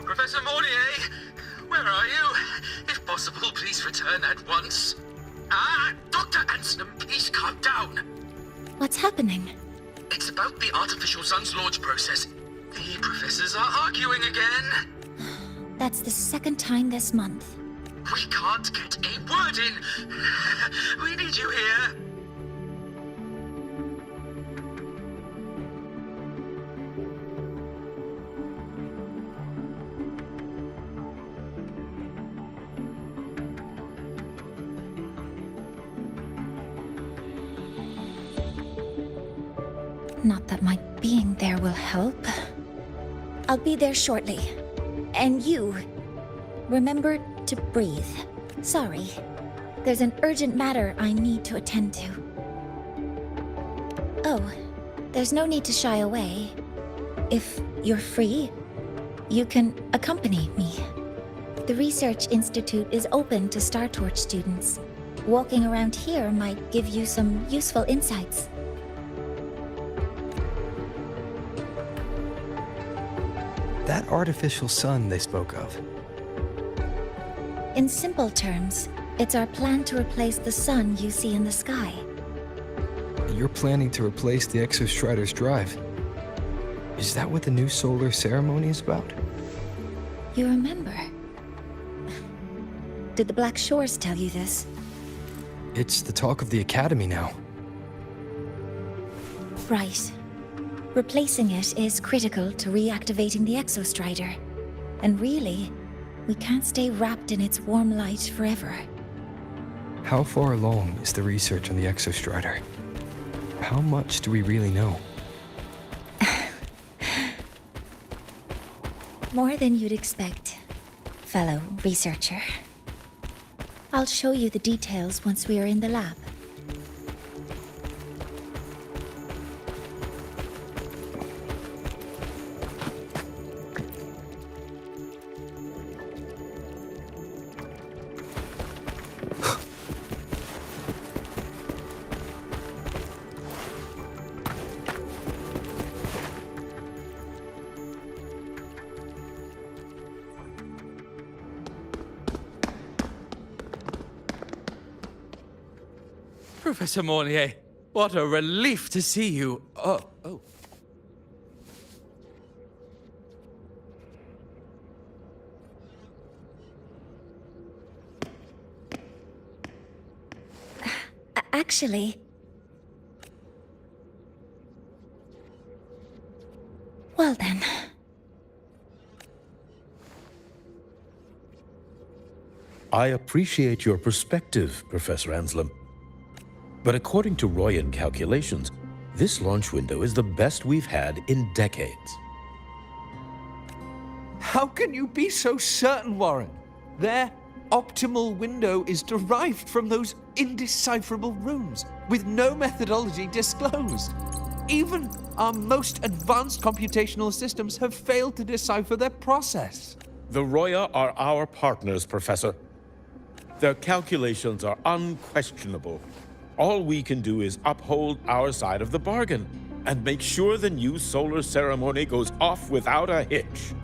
Professor Mornier, where are you? If possible, please return at once. Dr. Anselm, please calm down. What's happening? It's about the artificial sun's launch process. The professors are arguing again. That's the second time this month. We can't get a word in. We need you here. Not that my being there will help. I'll be there shortly. And you, remember to breathe. Sorry. There's an urgent matter I need to attend to. Oh, there's no need to shy away. If you're free, you can accompany me. The Research Institute is open to Star Torch students. Walking around here might give you some useful insights. That artificial sun they spoke of. In simple terms, it's our plan to replace the sun you see in the sky. You're planning to replace the Exostrider's drive. Is that what the new solar ceremony is about? You remember? Did the Black Shores tell you this? It's the talk of the Academy now. Right. Replacing it is critical to reactivating the Exostrider. And really, we can't stay wrapped in its warm light forever. How far along is the research on the Exostrider? How much do we really know? More than you'd expect, fellow researcher. I'll show you the details once we are in the lab. Professor Mornier, what a relief to see you. Oh. Actually... Well then... I appreciate your perspective, Professor Anselm. But according to Royan calculations, this launch window is the best we've had in decades. How can you be so certain, Warren? Their optimal window is derived from those indecipherable runes, with no methodology disclosed. Even our most advanced computational systems have failed to decipher their process. The Roya are our partners, Professor. Their calculations are unquestionable. All we can do is uphold our side of the bargain and make sure the new solar ceremony goes off without a hitch.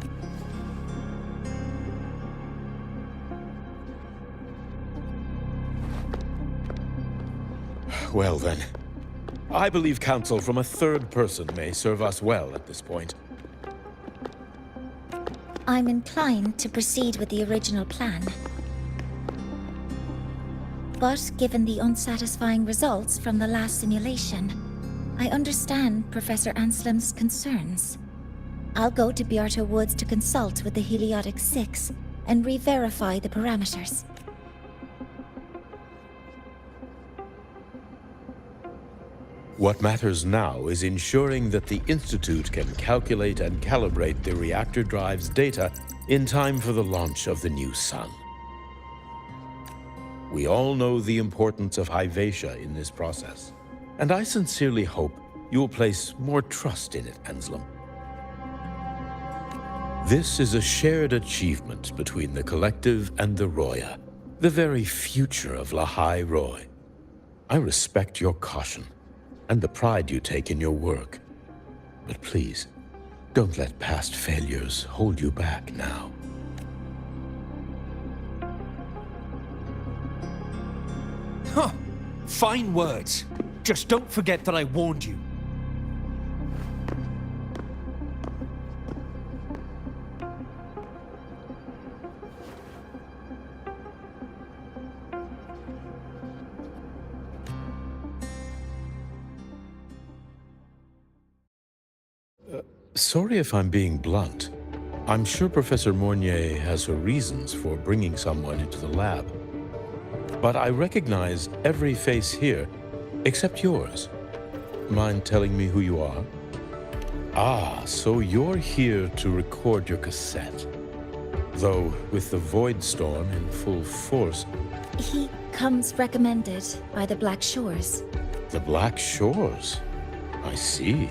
Well then, I believe counsel from a third person may serve us well at this point. I'm inclined to proceed with the original plan. But given the unsatisfying results from the last simulation, I understand Professor Anselm's concerns. I'll go to Beata Woods to consult with the Heliotic 6 and re-verify the parameters. What matters now is ensuring that the Institute can calculate and calibrate the reactor drive's data in time for the launch of the new sun. We all know the importance of Hyvatia in this process, and I sincerely hope you'll place more trust in it, Anselm. This is a shared achievement between the Collective and the Roya, the very future of Lahai Roy. I respect your caution and the pride you take in your work, but please, Don't let past failures hold you back now. Huh. Fine words. Just don't forget that I warned you. Sorry if I'm being blunt. I'm sure Professor Mornier has her reasons for bringing someone into the lab. But I recognize every face here, except yours. Mind telling me who you are? Ah, so you're here to record your cassette. Though, with the Void Storm in full force... He comes recommended by the Black Shores. The Black Shores? I see.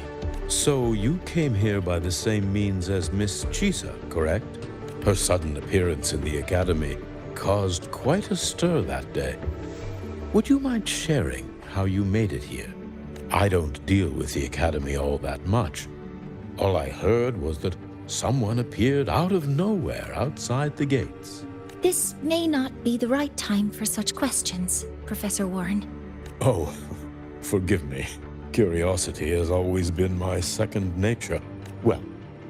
So you came here by the same means as Miss Chisa, correct? Her sudden appearance in the Academy caused quite a stir that day. Would you mind sharing how you made it here? I don't deal with the Academy all that much. All I heard was that someone appeared out of nowhere outside the gates. This may not be the right time for such questions, Professor Warren. Oh, forgive me. Curiosity has always been my second nature. Well,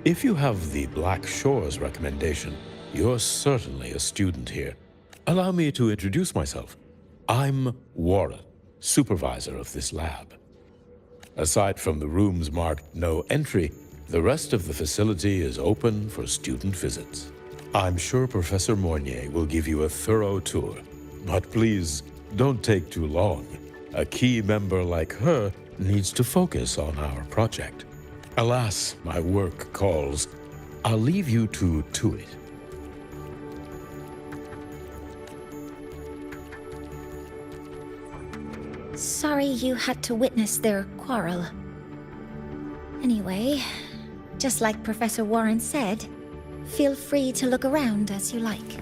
if you have the Black Shores recommendation, you're certainly a student here. Allow me to introduce myself. I'm Warren, supervisor of this lab. Aside from the rooms marked no entry, the rest of the facility is open for student visits. I'm sure Professor Mornier will give you a thorough tour. But please, don't take too long. A key member like her needs to focus on our project. Alas, my work calls. I'll leave you to it. Sorry you had to witness their quarrel. Anyway, just like Professor Warren said, feel free to look around as you like.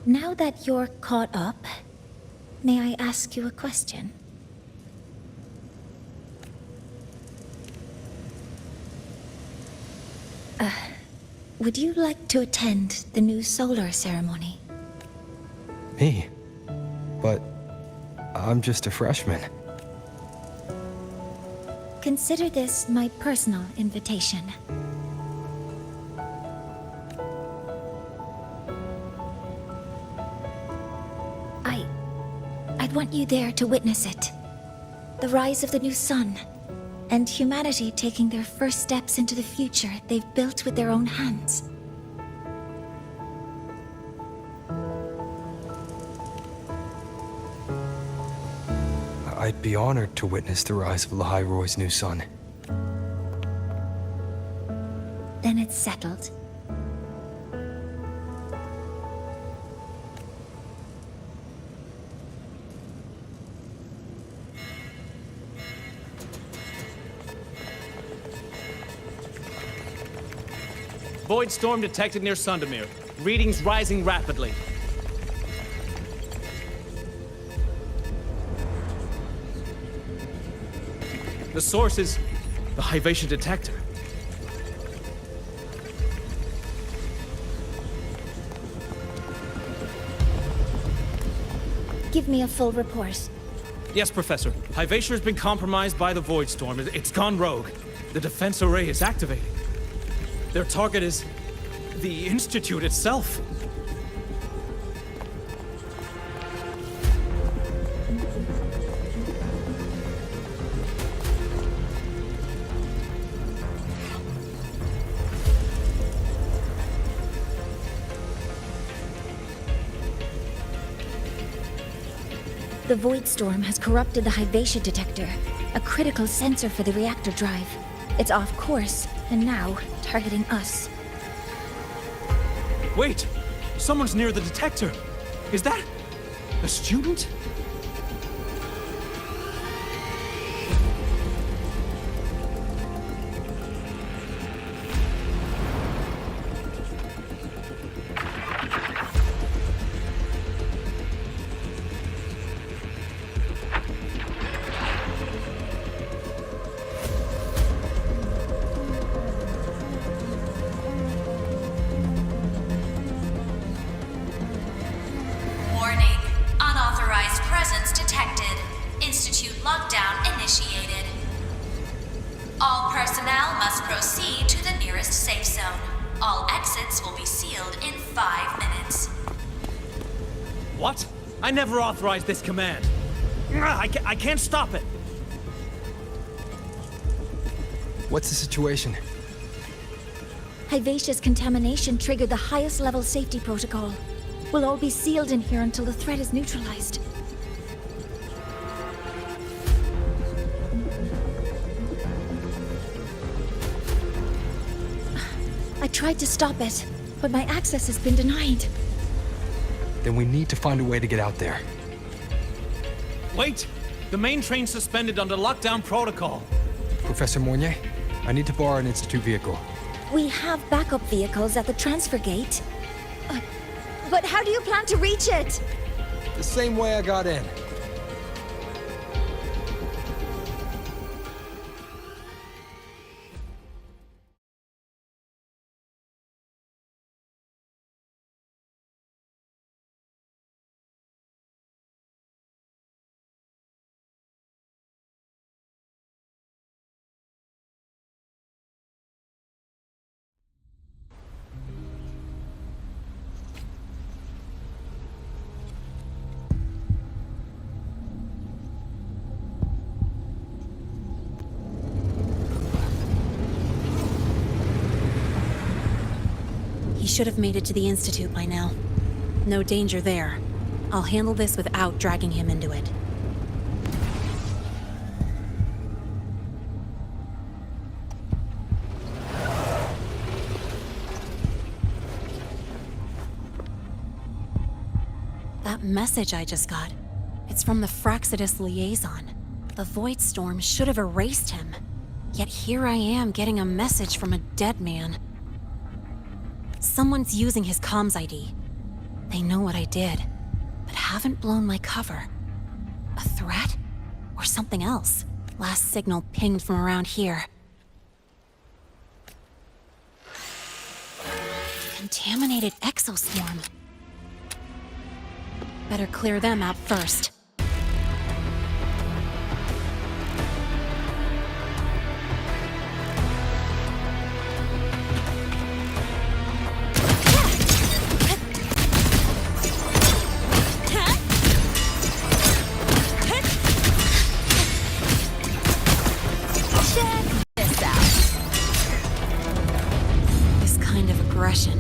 Now that you're caught up, may I ask you a question? would you like to attend the new solar ceremony? Me? But I'm just a freshman. Consider this my personal invitation. I'd want you there to witness it. The rise of the new sun, and humanity taking their first steps into the future they've built with their own hands. I'd be honored to witness the rise of Lahai-Roy's new sun. Then it's settled. Void storm detected near Sundermere. Readings rising rapidly. The source is the Hivation detector. Give me a full report. Yes, Professor. Hivation has been compromised by the Void Storm. It's gone rogue. The defense array is activated. Their target is the Institute itself. The Void Storm has corrupted the Hivation detector, a critical sensor for the reactor drive. It's off course, and now targeting us. Wait! Someone's near the detector! Is that a student? All personnel must proceed to the nearest safe zone. All exits will be sealed in 5 minutes. What? I never authorized this command. I can't stop it. What's the situation? Hivatia's contamination triggered the highest level safety protocol. We'll all be sealed in here until the threat is neutralized. I tried to stop it, but my access has been denied. Then we need to find a way to get out there. Wait! The main train's suspended under lockdown protocol. Professor Mornier, I need to borrow an Institute vehicle. We have backup vehicles at the transfer gate. But how do you plan to reach it? The same way I got in. He should have made it to the Institute by now. No danger there. I'll handle this without dragging him into it. That message I just got, it's from the Fraxidus liaison. The Void Storm should have erased him. Yet here I am getting a message from a dead man. Someone's using his comms ID. They know what I did, but haven't blown my cover. A threat? Or something else? Last signal pinged from around here. Contaminated exoswarm. Better clear them out first. This kind of aggression.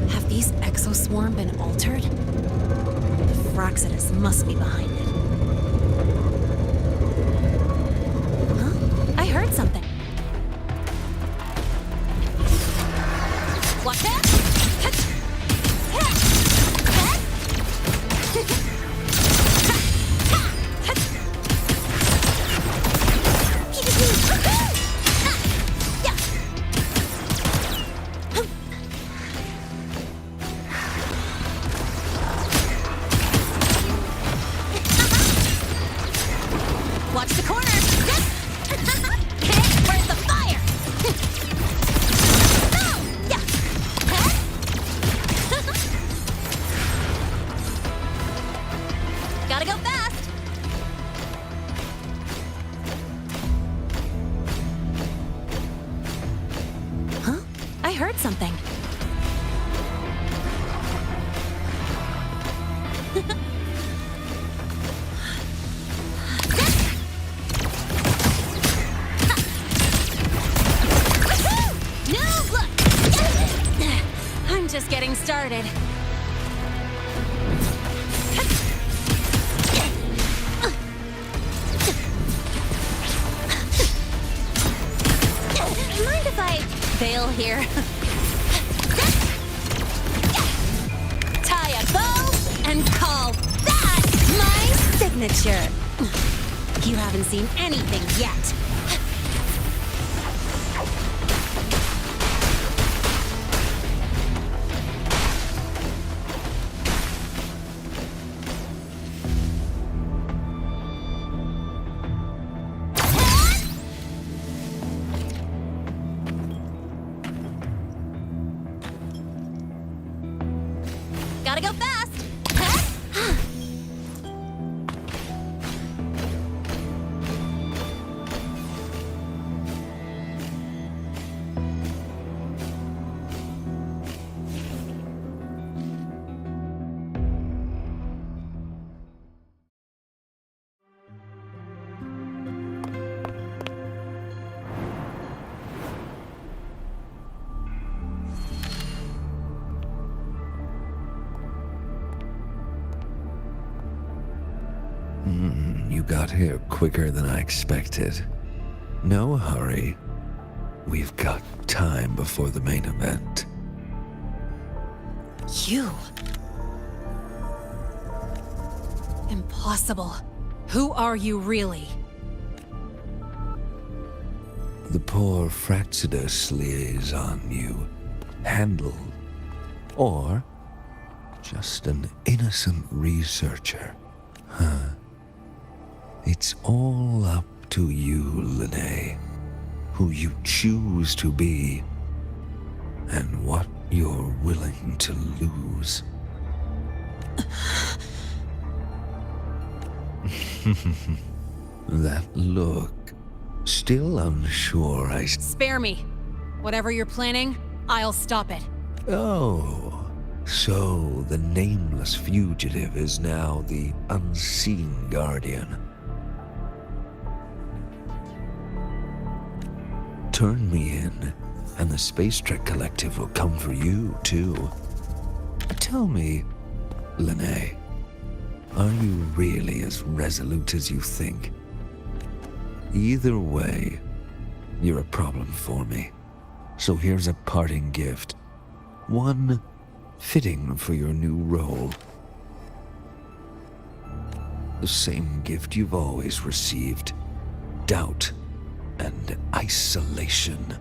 Have these exoswarm been altered? The Fraxidus must be behind it. Huh? I heard something. Watch that! Watch the corner! Where's the fire? Gotta go fast! Huh? I heard something. I'm just getting started. Mind if I bail here? Tie a bow and call that my signature. You haven't seen anything yet. Gotta go fast! You got here quicker than I expected. No hurry. We've got time before the main event. You? Impossible. Who are you really? The poor Fraxidus liaison you handled. Or just an innocent researcher. Huh? It's all up to you, Lene. Who you choose to be, and what you're willing to lose. That look. Still unsure Spare me. Whatever you're planning, I'll stop it. Oh, so the nameless fugitive is now the unseen guardian. Turn me in, and the Space Trek Collective will come for you, too. Tell me, Lene, are you really as resolute as you think? Either way, you're a problem for me. So here's a parting gift. One fitting for your new role. The same gift you've always received. Doubt and isolation.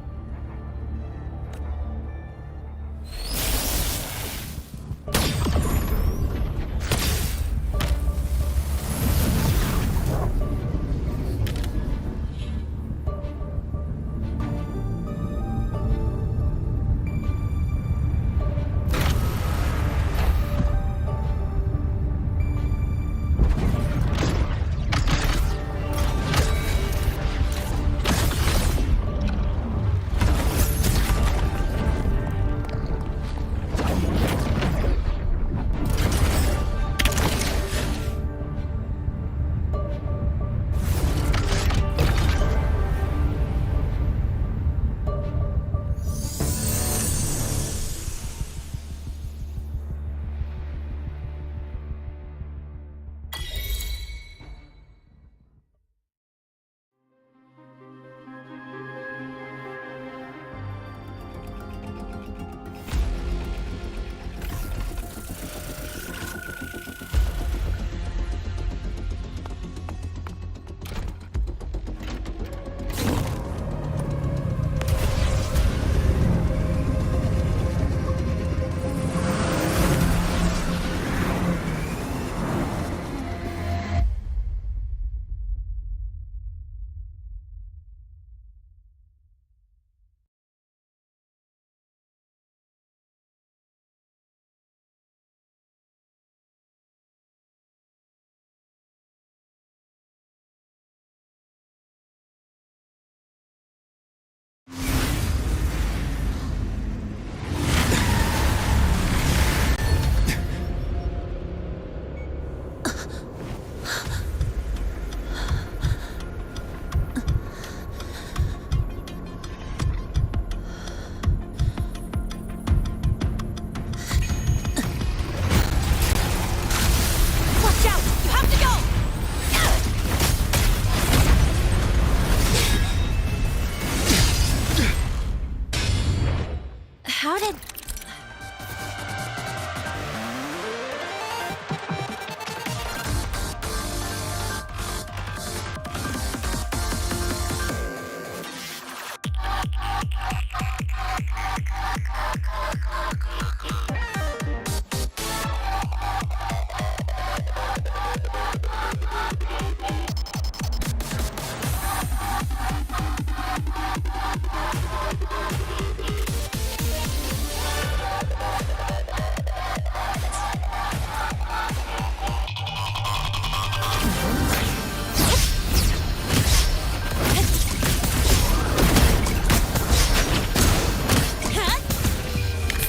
started.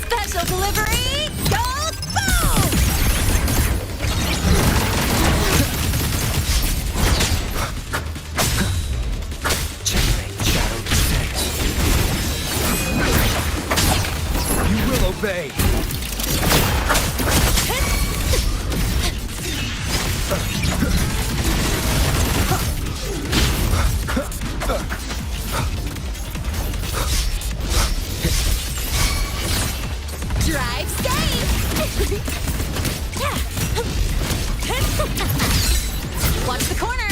Special delivery, gold boom! Checkmate, Shadow Defense. You will obey. Drive safe! Yeah. Watch the corner!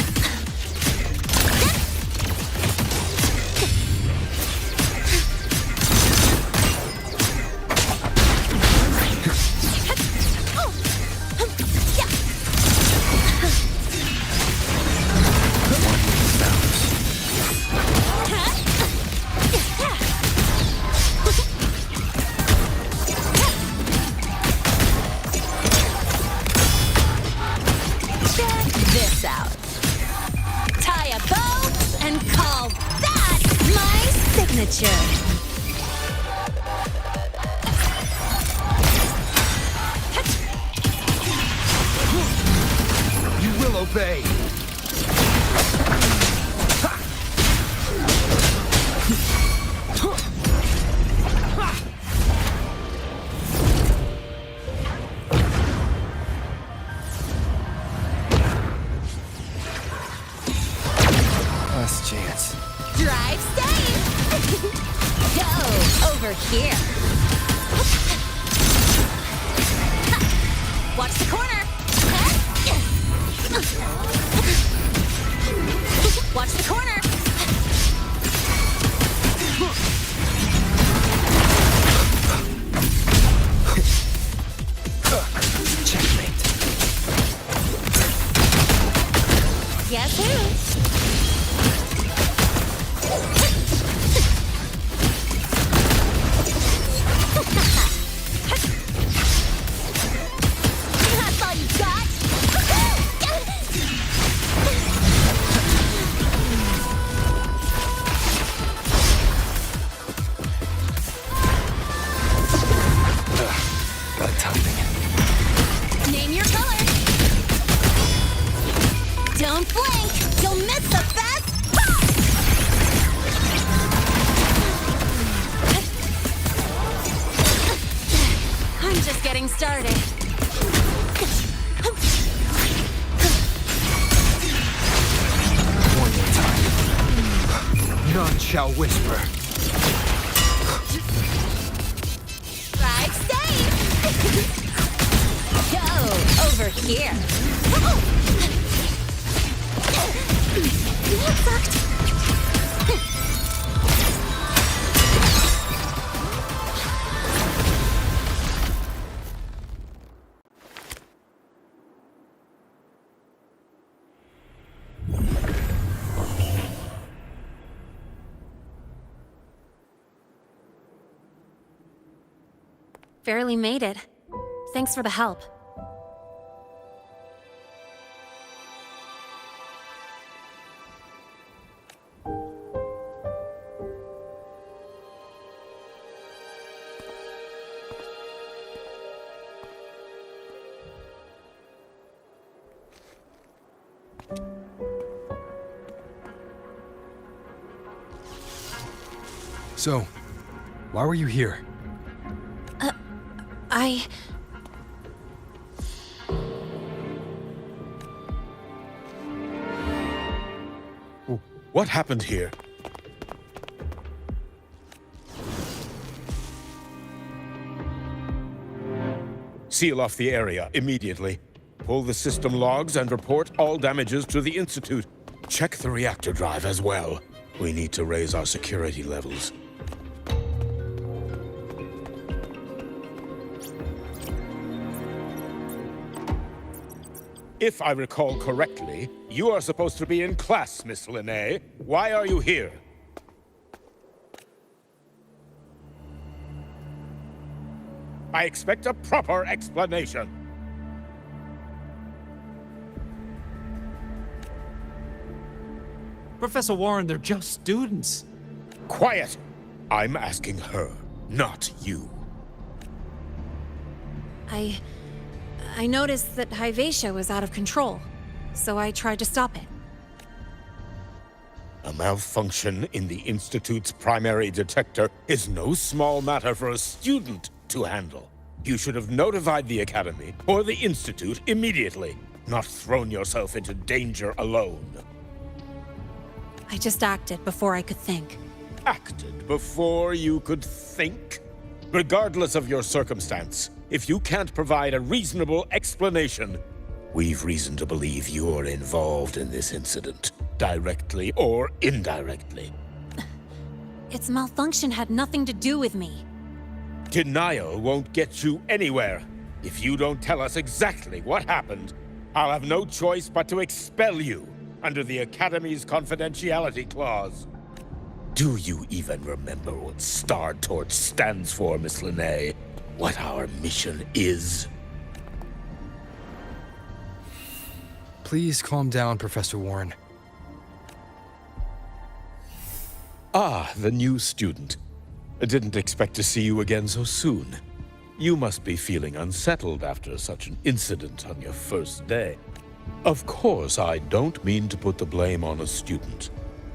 Check this out. Tie a bow and call that my signature. You will obey. Last chance. Drive safe! Go over here. Watch the corner. Watch the corner. Checkmate. Guess who? That's all you got? Bad timing. Name your color. Don't blink. You'll miss the best part. I'm just getting started. One more time. None shall whisper. Drive safe. Go over here. That sucked. Barely made it. Thanks for the help. So, why were you here? What happened here? seal off the area immediately. Pull the system logs and report all damages to the Institute. Check the reactor drive as well. We need to raise our security levels. If I recall correctly, you are supposed to be in class, Miss Linnae. Why are you here? I expect a proper explanation. Professor Warren, they're just students. Quiet! I'm asking her, not you. I noticed that Hyvatia was out of control, so I tried to stop it. A malfunction in the Institute's primary detector is no small matter for a student to handle. You should have notified the Academy or the Institute immediately, not thrown yourself into danger alone. I just acted before I could think. Acted before you could think? Regardless of your circumstance, if you can't provide a reasonable explanation, we've reason to believe you're involved in this incident, directly or indirectly. Its malfunction had nothing to do with me. Denial won't get you anywhere. If you don't tell us exactly what happened, I'll have no choice but to expel you under the Academy's confidentiality clause. Do you even remember what Star Torch stands for, Miss Linnae? What our mission is? Please calm down, Professor Warren. Ah, the new student. I didn't expect to see you again so soon. You must be feeling unsettled after such an incident on your first day. Of course, I don't mean to put the blame on a student,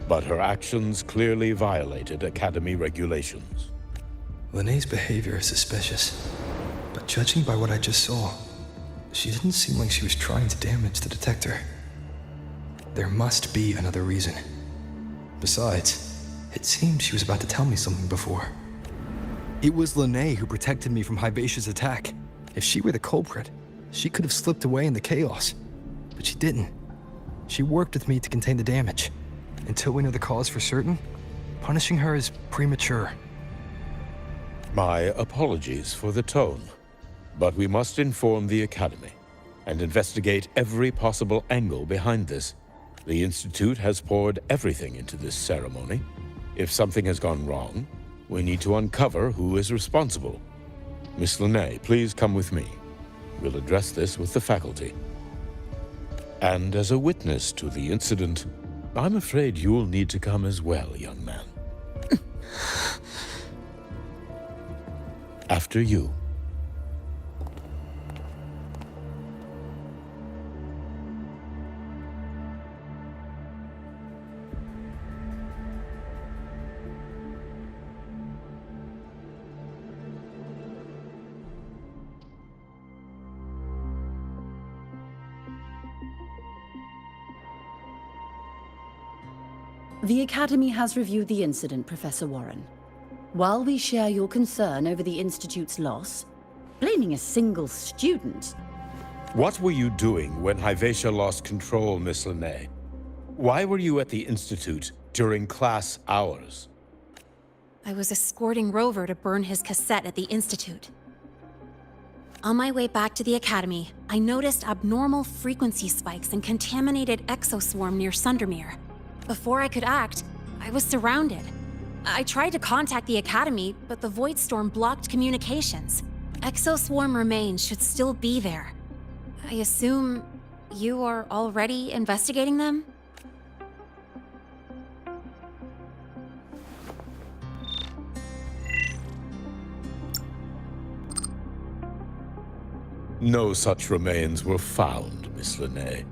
but her actions clearly violated Academy regulations. Linnae's behavior is suspicious, but judging by what I just saw, she didn't seem like she was trying to damage the detector. There must be another reason. Besides, it seemed she was about to tell me something before. It was Linnae who protected me from Hybatia's attack. If she were the culprit, she could have slipped away in the chaos. But she didn't. She worked with me to contain the damage. Until we know the cause for certain, punishing her is premature. My apologies for the tone, but we must inform the Academy and investigate every possible angle behind this. The Institute has poured everything into this ceremony. If something has gone wrong, we need to uncover who is responsible. Miss Linnae, please come with me. We'll address this with the faculty. And as a witness to the incident, I'm afraid you'll need to come as well, young man. After you. The Academy has reviewed the incident, Professor Warren. While we share your concern over the Institute's loss, blaming a single student... What were you doing when Hyvatia lost control, Miss Linnae? Why were you at the Institute during class hours? I was escorting Rover to burn his cassette at the Institute. On my way back to the Academy, I noticed abnormal frequency spikes and contaminated exoswarm near Sundermere. Before I could act, I was surrounded. I tried to contact the Academy, but the Void Storm blocked communications. Exoswarm remains should still be there. I assume you are already investigating them? No such remains were found, Miss Linnae.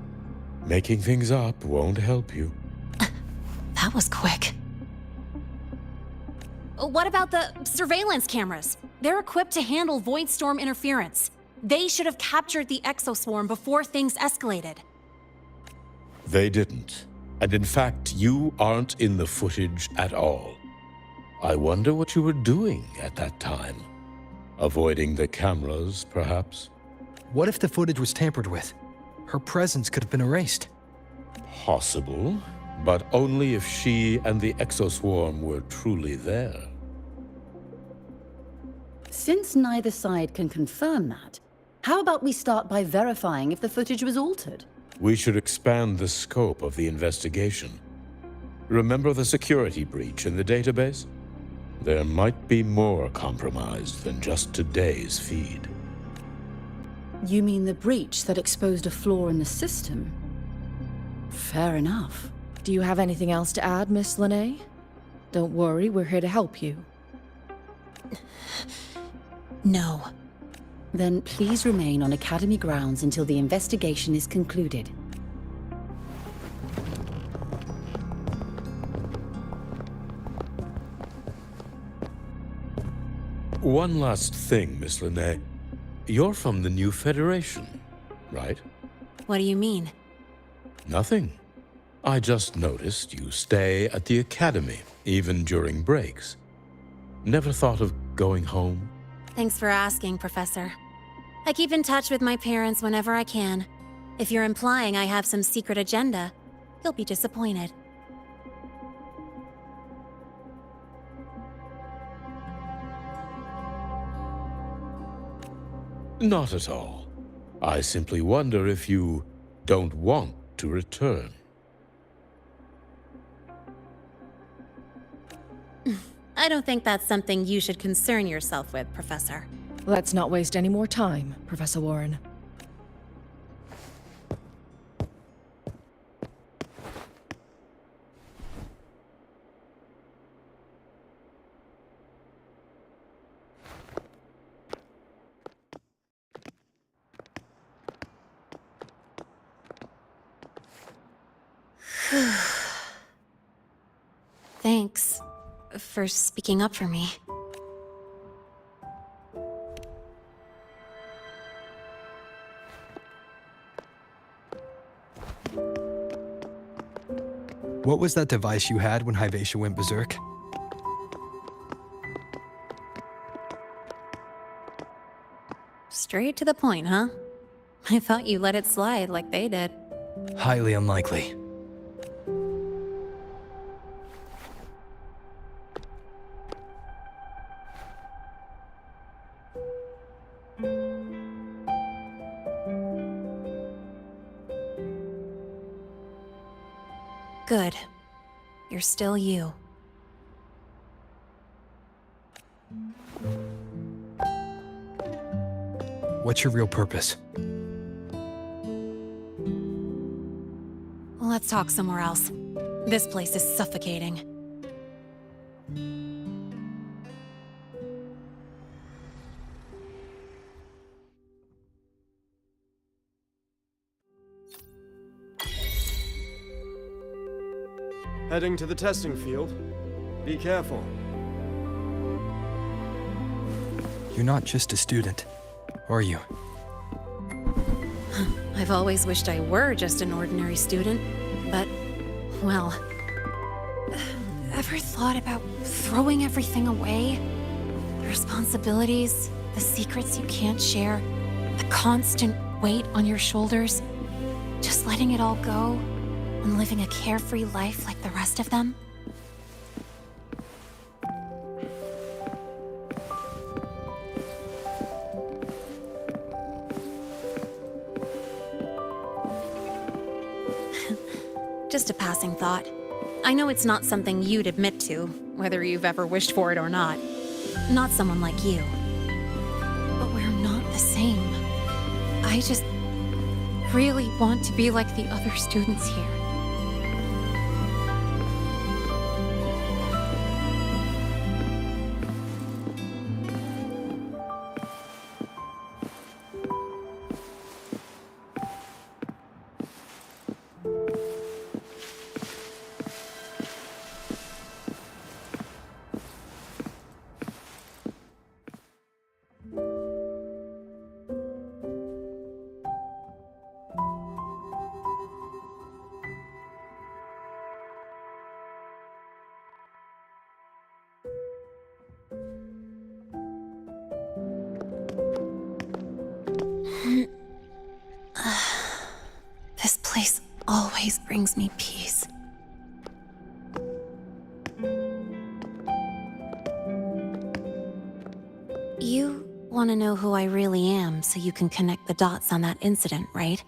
Making things up won't help you. That was quick. What about the surveillance cameras? They're equipped to handle Void Storm interference. They should have captured the exoswarm before things escalated. They didn't. And in fact, you aren't in the footage at all. I wonder what you were doing at that time. Avoiding the cameras, perhaps? What if the footage was tampered with? Her presence could have been erased. Possible, but only if she and the exoswarm were truly there. Since neither side can confirm that, how about we start by verifying if the footage was altered? We should expand the scope of the investigation. Remember the security breach in the database? There might be more compromised than just today's feed. You mean the breach that exposed a flaw in the system? Fair enough. Do you have anything else to add, Miss Lene? Don't worry, we're here to help you. No. Then please remain on Academy grounds until the investigation is concluded. One last thing, Miss Lene. You're from the new Federation, right? What do you mean? Nothing. I just noticed you stay at the Academy, even during breaks. Never thought of going home? Thanks for asking, Professor. I keep in touch with my parents whenever I can. If you're implying I have some secret agenda, you'll be disappointed. Not at all. I simply wonder if you don't want to return. I don't think that's something you should concern yourself with, Professor. Let's not waste any more time, Professor Warren. Thanks for speaking up for me. What was that device you had when Hyvatia went berserk? Straight to the point, huh? I thought you let it slide like they did. Highly unlikely. Good. You're still you. What's your real purpose? Let's talk somewhere else. This place is suffocating. Heading to the testing field. Be careful. You're not just a student, are you? I've always wished I were just an ordinary student, but, well... Ever thought about throwing everything away? The responsibilities, the secrets you can't share, the constant weight on your shoulders? Just letting it all go and living a carefree life like the rest of them? Just a passing thought. I know it's not something you'd admit to, whether you've ever wished for it or not. Not someone like you. But we're not the same. I just really want to be like the other students here. always brings me peace. You want to know who I really am so you can connect the dots on that incident, right?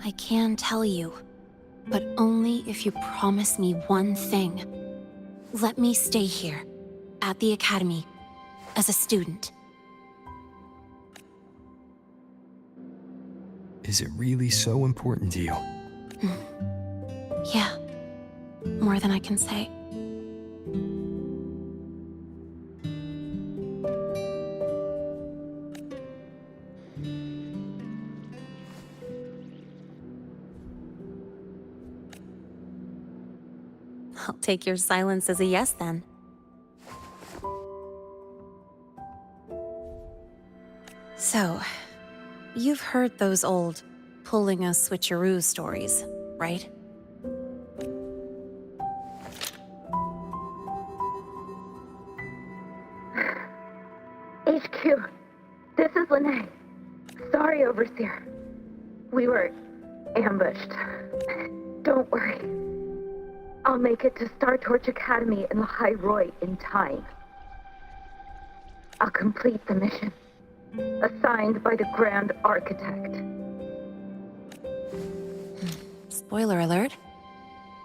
I can tell you, but only if you promise me one thing. Let me stay here, at the Academy, as a student. Is it really so important to you? Yeah, more than I can say. I'll take your silence as a yes, then. So, you've heard those old pulling a switcheroo stories, right? HQ, this is Lene. Sorry, Overseer. We were ambushed. Don't worry. I'll make it to Star Torch Academy in Lahai Roi in time. I'll complete the mission, assigned by the Grand Architect. Spoiler alert,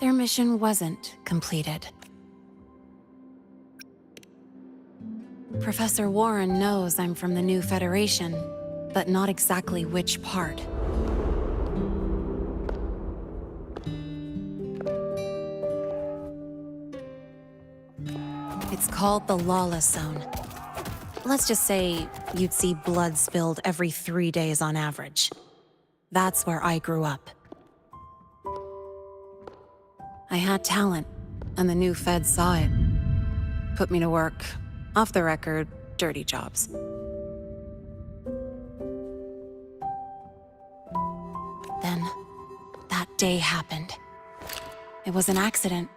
their mission wasn't completed. Professor Warren knows I'm from the new Federation, but not exactly which part. It's called the Lawless Zone. Let's just say you'd see blood spilled every 3 days on average. That's where I grew up. I had talent, and the new feds saw it. Put me to work, off the record, dirty jobs. Then, that day happened. It was an accident,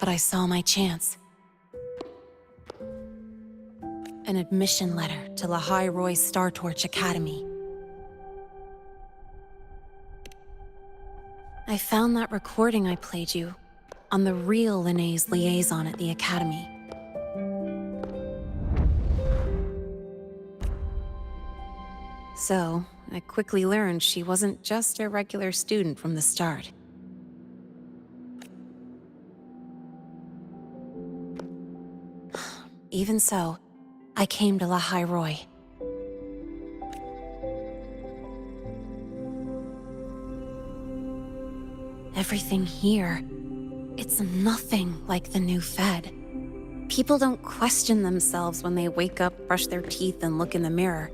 but I saw my chance. An admission letter to Lahai Roi Star Torch Academy. I found that recording I played you on the real Lene's liaison at the Academy. So, I quickly learned she wasn't just a regular student from the start. Even so, I came to Lahai Roi. Everything here, it's nothing like the new Fed. People don't question themselves when they wake up, brush their teeth, and look in the mirror.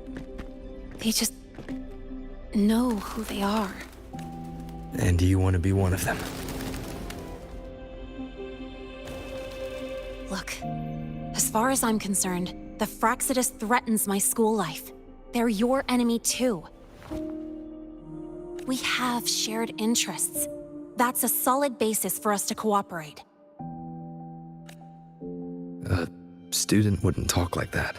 They just know who they are. And do you want to be one of them? Look, as far as I'm concerned, the Fraxidus threatens my school life. They're your enemy too. We have shared interests. That's a solid basis for us to cooperate. A student wouldn't talk like that.